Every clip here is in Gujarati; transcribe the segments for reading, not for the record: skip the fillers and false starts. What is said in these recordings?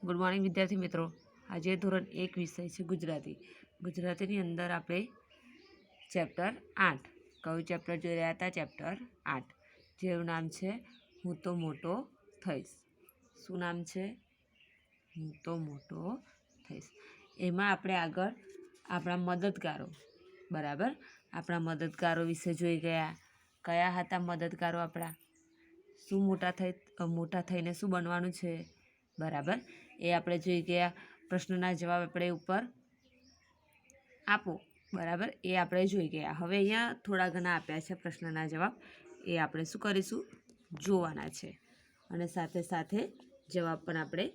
ગુડ મોર્નિંગ વિદ્યાર્થી મિત્રો। આજે ધોરણ 1 વિષય છે ગુજરાતી। ગુજરાતીની અંદર આપણે ચેપ્ટર 8 કયું ચેપ્ટર જોઈ રહ્યા હતા? ચેપ્ટર 8 જેનું નામ છે હું તો મોટો થઈશ। શું નામ છે? હું તો મોટો થઈશ। એમાં આપણે આગળ આપણા મદદગારો બરાબર આપણા મદદગારો વિશે જોઈ ગયા। કયા હતા મદદગારો આપણા? શું મોટા થઈને શું બનવાનું છે બરાબર એ આપણે જોઈ ગયા। પ્રશ્નના જવાબ આપણે ઉપર આપો બરાબર એ આપણે જોઈ ગયા। હવે અહીંયા થોડા ઘણા આપ્યા છે પ્રશ્નના જવાબ, એ આપણે શું કરીશું? જોવાના છે અને સાથે સાથે જવાબ પણ આપણે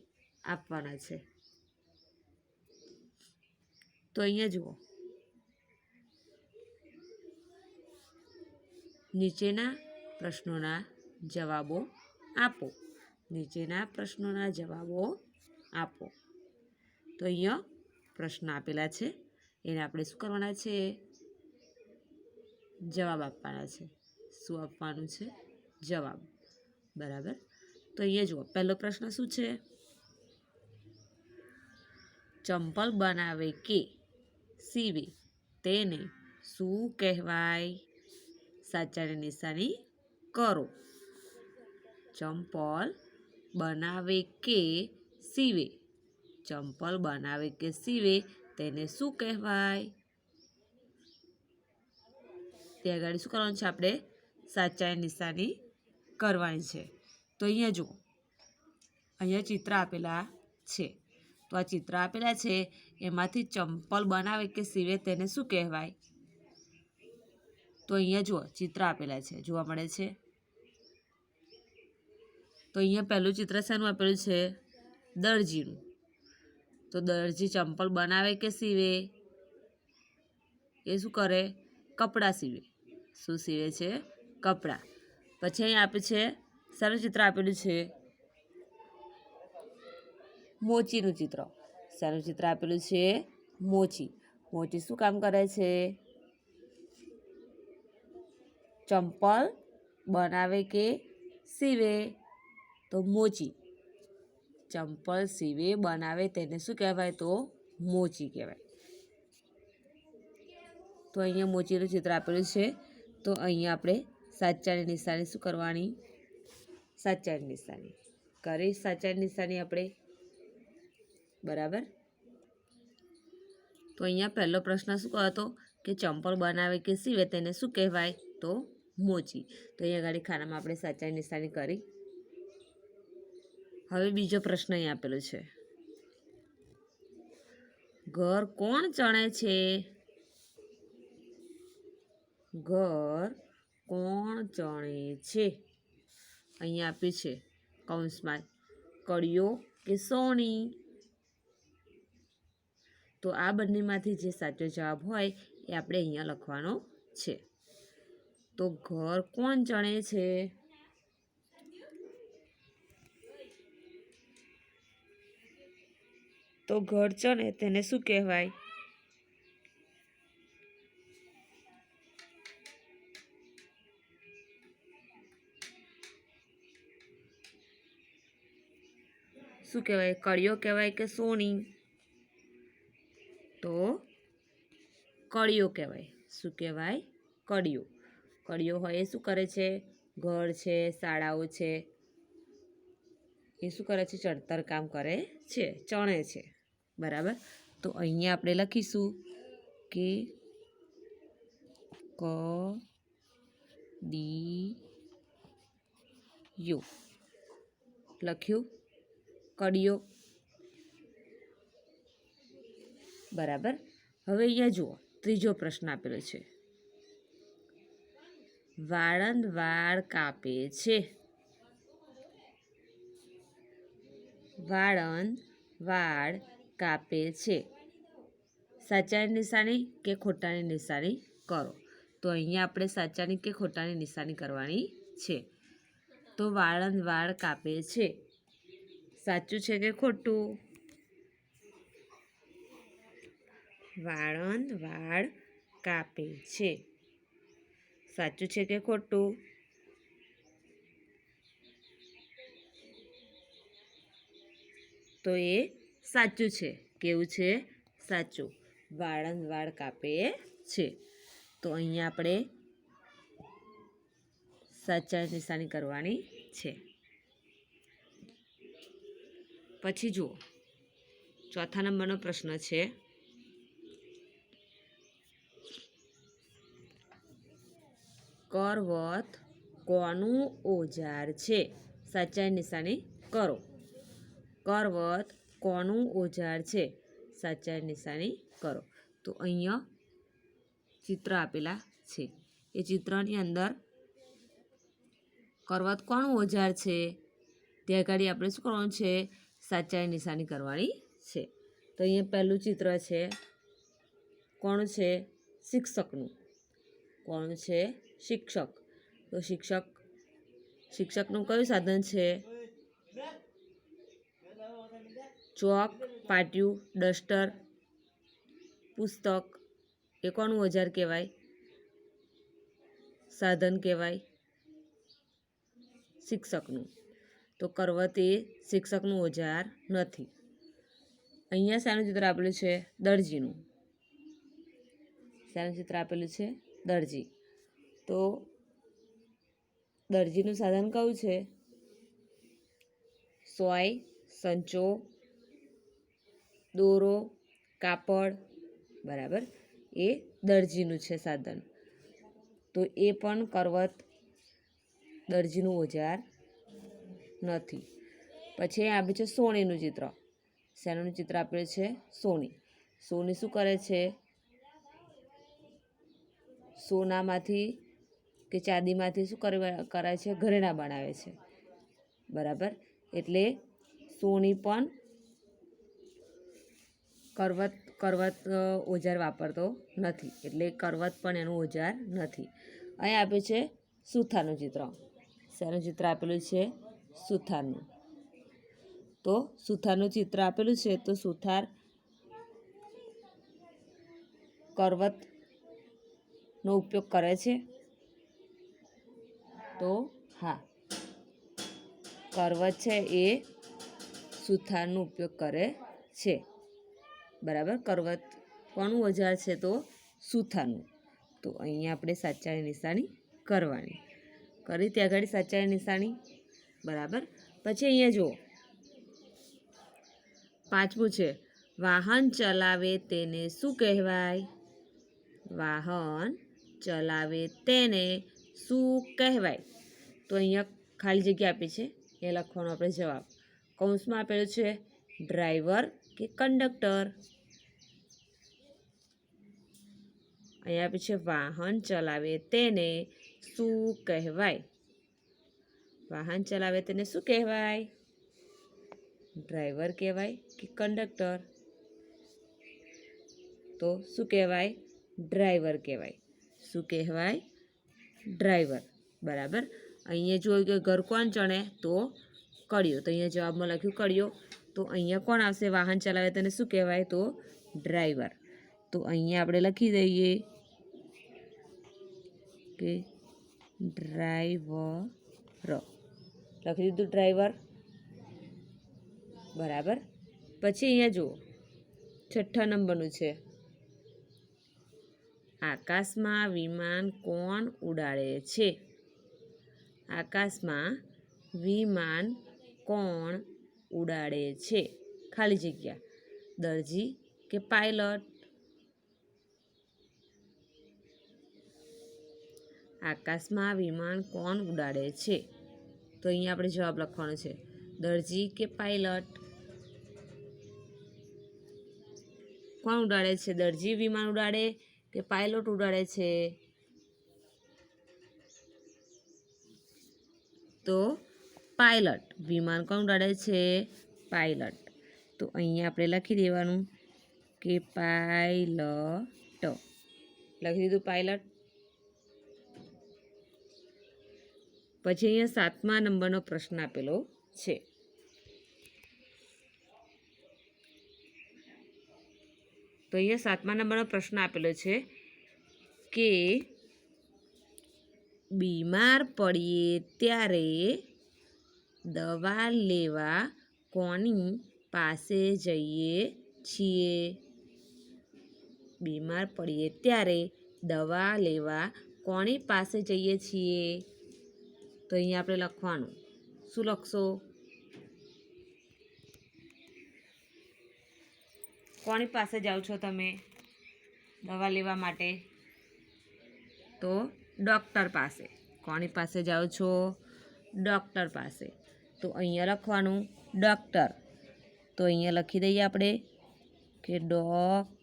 આપવાના છે। તો અહીંયા જુઓ, નીચેના પ્રશ્નોના જવાબો આપો। નીચેના પ્રશ્નોના જવાબો આપો। તો અહીંયા પ્રશ્ન આપેલા છે, એને આપણે શું કરવાના છે? જવાબ આપવાના છે। શું આપવાનું છે? જવાબ બરાબર। તો અહીંયા જુઓ, પહેલો પ્રશ્ન શું છે? ચંપલ બનાવે કે સીવે તેને શું કહેવાય? સાચાની નિશાની કરો। ચંપલ બનાવે કે સીવે, ચંપલ બનાવે કે સીવે તેને શું કહેવાય? ત્યાં આગળ શું કરવાનું છે? આપણે સાચાની નિશાની કરવાની છે। તો અહીંયા જુઓ, અહીંયા ચિત્ર આપેલા છે, તો આ ચિત્ર આપેલા છે એમાંથી ચંપલ બનાવે કે સીવે તેને શું કહેવાય? તો અહીંયા જુઓ, ચિત્ર આપેલા છે, જોવા મળે છે। તો અહીંયા પહેલું ચિત્ર શાનું આપેલું છે? દરજીનું। તો દરજી ચંપલ બનાવે કે સીવે? એ શું કરે? કપડાં સીવે। શું સીવે છે? કપડાં। પછી અહીંયા આપે છે, શાનું ચિત્ર આપેલું છે? મોચીનું ચિત્ર। શાનું ચિત્ર આપેલું છે? મોચી। મોચી શું કામ કરે છે? ચંપલ બનાવે કે સીવે? તો મોચી ચંપલ સીવે બનાવે તેને શું કહેવાય? તો મોચી કહેવાય। તો અહીંયા મોચીનું ચિત્ર આપેલું છે, તો અહીંયા આપણે સાચાની નિશાની શું કરવાની? સાચાની નિશાની કરી। સાચાની નિશાની આપણે બરાબર। તો અહીંયા પહેલો પ્રશ્ન શું હતો કે ચંપલ બનાવે કે સીવે તેને શું કહેવાય? તો મોચી। તો અહીંયા આગળ ખાનામાં આપણે સાચાની નિશાની કરી। હવે બીજો પ્રશ્ન અહીંયા આપેલો છે, ઘર કોણ ચણે છે? ઘર કોણ ચણે છે? અહીંયા આપ્યું છે કૌંસમાં કળીઓ કે સોની? તો આ બંનેમાંથી જે સાચો જવાબ હોય એ આપણે અહીંયા લખવાનો છે। તો ઘર કોણ ચણે છે? તો ઘર ચણે તેને શું કહેવાય? શું કહેવાય? કળીઓ કહેવાય કે સોની? તો કળીઓ કહેવાય। શું કહેવાય? કળીઓ। કળીઓ હોય એ શું કરે છે? ઘર છે, શાળાઓ છે, એ શું કરે છે? ચણતર કામ કરે છે, ચણે છે બરાબર। તો અહીંયા આપણે લખીશું કે કડીયો લખ્યું, કડીઓ બરાબર। હવે અહીંયા જુઓ, ત્રીજો પ્રશ્ન આપેલો છે, વાળંદ વાળ કાપે છે। વાળંદ વાળ કાપે છે, સાચાની નિશાની કે ખોટાની નિશાની કરો। તો અહીંયા આપણે સાચાની કે ખોટાની નિશાની કરવાની છે। તો વાળંદ વાળ કાપે છે, સાચું છે કે ખોટું? વાળંદ વાળ કાપે છે, સાચું છે કે ખોટું? તો એ સાચું છે. કેવું છે? સાચું. વાળંદ વાળ કાપે છે. તો અહીંયા આપણે સાચા નિશાની કરવાની છે. પછી જુઓ, ચોથા નંબરનો પ્રશ્ન છે, કરવત કોનું ઓજાર છે? સાચા નિશાની કરો. કરવત કોનું ઓજાર છે? સાચા નિશાની કરો. તો અહીંયા ચિત્ર આપેલા છે. એ ચિત્રની અંદર કરવત કોનું ઓજાર છે ત્યાં આગળ આપણે શું કરવાનું છે? સાચા નિશાની કરવાની છે. તો અહીંયા પહેલું ચિત્ર છે, કોણ છે? શિક્ષકનું. કોણ છે? શિક્ષક. તો શિક્ષકનું કયું સાધન છે? ચોક, પાટિયું, ડસ્ટર, પુસ્તક. એ કોનું ઓજાર કહેવાય? સાધન કહેવાય શિક્ષકનું. તો કરવત એ શિક્ષકનું ઓજાર નથી. અહીંયા શાનું ચિત્ર આપેલું છે? દરજીનું. શાનું ચિત્ર આપેલું છે? દરજી. તો દરજીનું સાધન કયું છે? સોય, સંચો, દોરો, કાપડ. બરાબર, એ દરજીનું છે સાધન. તો એ પણ કરવત દરજીનું ઓજાર નથી. પછી આપેલું છે સોણીનું ચિત્ર. શેનું ચિત્ર આપેલું છે? સોની. સોની શું કરે છે? સોનામાંથી કે ચાંદીમાંથી શું કરાય છે? ઘરેણાં બનાવે છે. બરાબર, એટલે સોની પણ કરવત ઓજાર વાપરતો નથી. એટલે કરવત પણ એનું ઓજાર નથી. અહીં આપ્યું છે સુથારનું ચિત્ર. શેનું ચિત્ર આપેલું છે? સુથારનું. તો સુથારનું ચિત્ર આપેલું છે. તો સુથાર કરવતનો ઉપયોગ કરે છે? તો હા, કરવત છે એ સુથારનો ઉપયોગ કરે છે. બરાબર, કરવત કોનું ઓજાર છે? તો સુથારનું. તો અહીંયા આપણે સાચાની નિશાની કરવાની. કરી ત્યાં આગળ સાચાની નિશાની. બરાબર. પછી અહીંયા જુઓ, પાંચમું છે, વાહન ચલાવે તેને શું કહેવાય? વાહન ચલાવે તેને શું કહેવાય? તો અહીંયા ખાલી જગ્યા આપી છે, એ લખવાનો આપણે જવાબ. કૌંસમાં આપેલું છે ડ્રાઈવર કે કંડક્ટર. અહીંયા આપે છે વાહન ચલાવે તેને શું કહેવાય? વાહન ચલાવે તેને શું કહેવાય? ડ્રાઈવર કહેવાય કે કંડક્ટર? તો શું કહેવાય? ડ્રાઈવર કહેવાય. શું કહેવાય? ડ્રાઈવર. બરાબર. અહીંયા જોયું કે ઘર કોણ ચણે? તો કડિયો. તો અહીંયા જવાબમાં લખ્યું કડિયો. તો અહીંયા કોણ આવશે? વાહન ચલાવે તેને શું કહેવાય? તો ડ્રાઈવર. તો અહીંયા આપણે લખી દઈએ કે ડ્રાઈવર. લખી દીધું ડ્રાઈવર. બરાબર. પછી અહીંયા જુઓ, છઠ્ઠા નંબરનું છે, આકાશમાં વિમાન કોણ ઉડાડે છે? આકાશમાં વિમાન કોણ ઉડાડે છે? ખાલી જગ્યા. દરજી કે પાયલટ? આકાશમાં વિમાન કોણ ઉડાડે છે? તો અહીંયા આપણે જવાબ લખવાનો છે દરજી કે પાયલટ. કોણ ઉડાડે છે? દરજી વિમાન ઉડાડે કે પાયલોટ ઉડાડે છે? તો પાયલટ. વિમાન કોણ ઉડાડે છે? પાયલટ. તો અહીંયા આપણે લખી દેવાનું કે પાયલટ. લખી દીધું પાયલટ. પછી અહીંયા સાતમા નંબરનો પ્રશ્ન આપેલો છે, તો અહીંયા સાતમા નંબરનો પ્રશ્ન આપેલો છે કે બીમાર પડીએ ત્યારે દવા લેવા કોની પાસે જઈએ છીએ. બીમાર પડીએ ત્યારે દવા લેવા કોની પાસે જઈએ છીએ? તો અહીંયા આપણે લખવાનું. શું લખશો? કોની પાસે જાઓ છો તમે દવા લેવા માટે? તો ડૉક્ટર પાસે. કોની પાસે જાઓ છો? ડૉક્ટર પાસે. તો અહીંયા લખવાનું ડૉક્ટર. તો અહીંયા લખી દઈએ આપણે કે ડૉક્ટર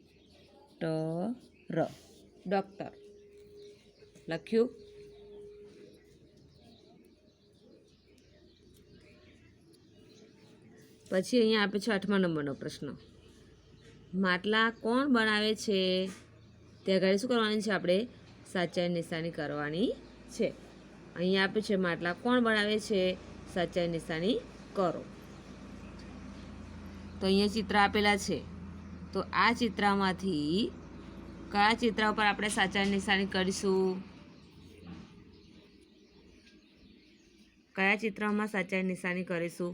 લખ્યું. પછી અહીંયા આપે છે 8મા નંબરનો પ્રશ્ન. માટલા કોણ બનાવે છે? ત્યાં આગળ શું કરવાની છે? આપણે સાચાની નિશાની કરવાની છે. અહીંયા આપે છે માટલા કોણ બનાવે છે? સાચાની નિશાની કરો. તો અહીંયા ચિત્ર આપેલા છે. તો આ ચિત્રમાંથી કયા ચિત્ર ઉપર આપણે સાચાની નિશાની કરીશું? કયા ચિત્રમાં સાચાની નિશાની કરીશું?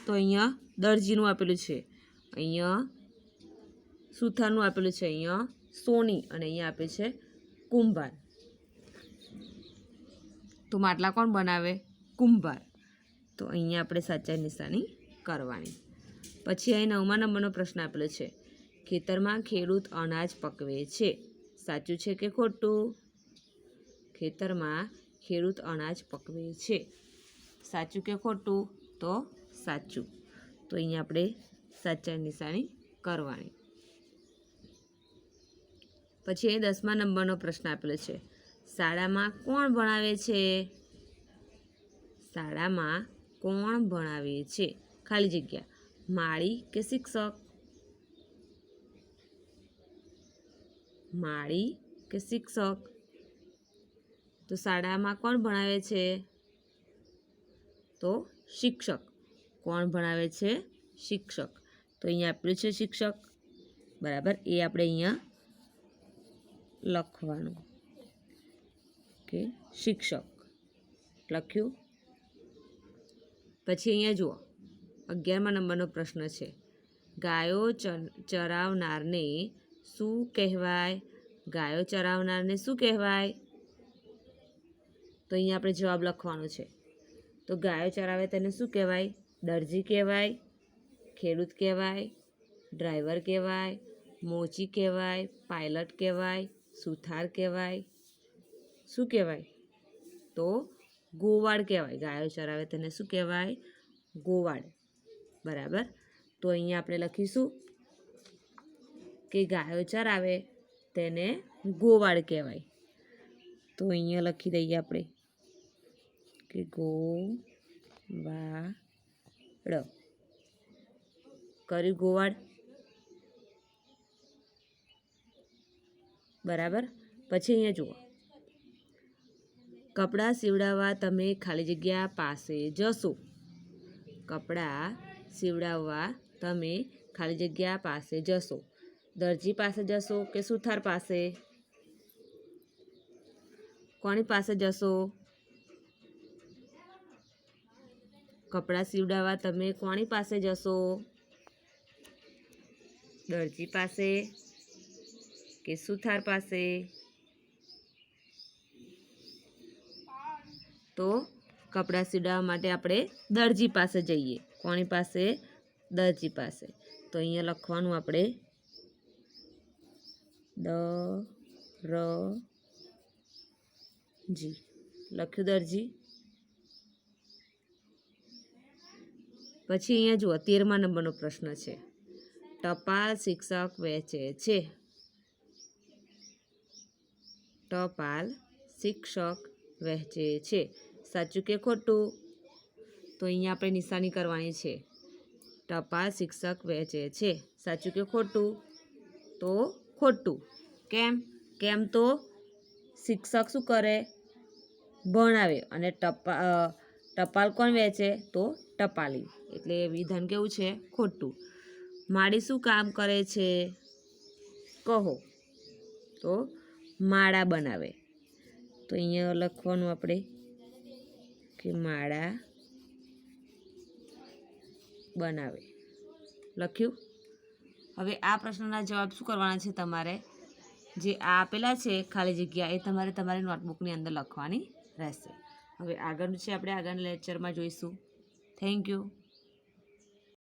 તો અહીંયા દરજીનું આપેલું છે, અહીંયા સુથારનું આપેલું છે, અહીંયા સોની અને અહીંયા આપે છે કુંભાર. તો માટલા કોણ બનાવે? કુંભાર. તો અહીંયા આપણે સાચાની નિશાની કરવાની. પછી અહીં 9મા નંબરનો પ્રશ્ન આપેલો છે. ખેતરમાં ખેડૂત અનાજ પકવે છે. સાચું છે કે ખોટું? ખેતરમાં ખેડૂત અનાજ પકવે છે. સાચું કે ખોટું? તો સાચું. તો અહીંયા આપણે સાચાની નિશાની કરવાની. પછી અહીં 10મા નંબરનો પ્રશ્ન આપેલો છે. શાળામાં કોણ ભણાવે છે? શાળામાં કોણ ભણાવે છે? ખાલી જગ્યા. માળી કે શિક્ષક? માળી કે શિક્ષક? તો શાળામાં કોણ ભણાવે છે? તો શિક્ષક. કોણ ભણાવે છે? શિક્ષક. તો અહીંયા આપેલું છે શિક્ષક. બરાબર. એ આપણે અહીંયા લખવાનું કે શિક્ષક લખ્યું. પછી અહીંયા જુઓ 11મા નંબરનો પ્રશ્ન છે. ગાયો ચરાવનારને શું કહેવાય? ગાયો ચરાવનારને શું કહેવાય? તો અહીંયા આપણે જવાબ લખવાનો છે. તો ગાયો ચરાવે તેને શું કહેવાય? દરજી કહેવાય, ખેડૂત કહેવાય, ડ્રાઈવર કહેવાય, મોચી કહેવાય, પાયલટ કહેવાય, સુથાર કહેવાય. શું કહેવાય? તો ગોવાળ કહેવાય. ગાયો ચરાવે તેને શું કહેવાય? ગોવાળ. બરાબર. તો અહીંયા આપણે લખીશું કે ગાયો ચરાવે તેને ગોવાળ કહેવાય. તો અહીંયા લખી દઈએ આપણે કે ગોવાળ. કર્યું ગોવાળ. બરાબર. પછી અહીંયા જુઓ. કપડાં સીવડાવવા તમે ખાલી જગ્યા પાસે જશો. કપડાં સીવડાવવા તમે ખાલી જગ્યા પાસે જશો. દરજી પાસે જશો કે સુથાર પાસે? કોની પાસે જશો? કપડાં સીવડાવવા તમે કોની પાસે જશો? દરજી પાસે કે સુથાર પાસે? તો કપડાં સીવડાવવા માટે આપણે દરજી પાસે જઈએ. કોની પાસે? દરજી પાસે. તો અહીંયા લખવાનું આપણે દરજી લખ્યું દરજી. પછી અહીંયા જુઓ 13મા નંબરનો પ્રશ્ન છે. ટપાલ શિક્ષક વેચે છે. ટપાલ શિક્ષક વહેંચે છે. સાચું કે ખોટું? તો અહીંયા આપણે નિશાની કરવાની છે. ટપાલ શિક્ષક વહેંચે છે. સાચું કે ખોટું? તો ખોટું. કેમ? કેમ તો શિક્ષક શું કરે? ભણાવે. અને ટપાલ કોણ વેચે? તો ટપાલી. એટલે વિધાન કેવું છે? ખોટું. માળી શું કામ કરે છે? કહો. તો માળા બનાવે. તો અહીંયા લખવાનું આપણે કે માળા બનાવે. લખ્યું? હવે આ પ્રશ્નના જવાબ શું કરવાના છે તમારે? જે આ આપેલા છે ખાલી જગ્યા એ તમારે તમારી નોટબુકની અંદર લખવાની રહેશે. હવે આગળનું છે આપણે આગળના લેક્ચરમાં જોઈશું. Thank you.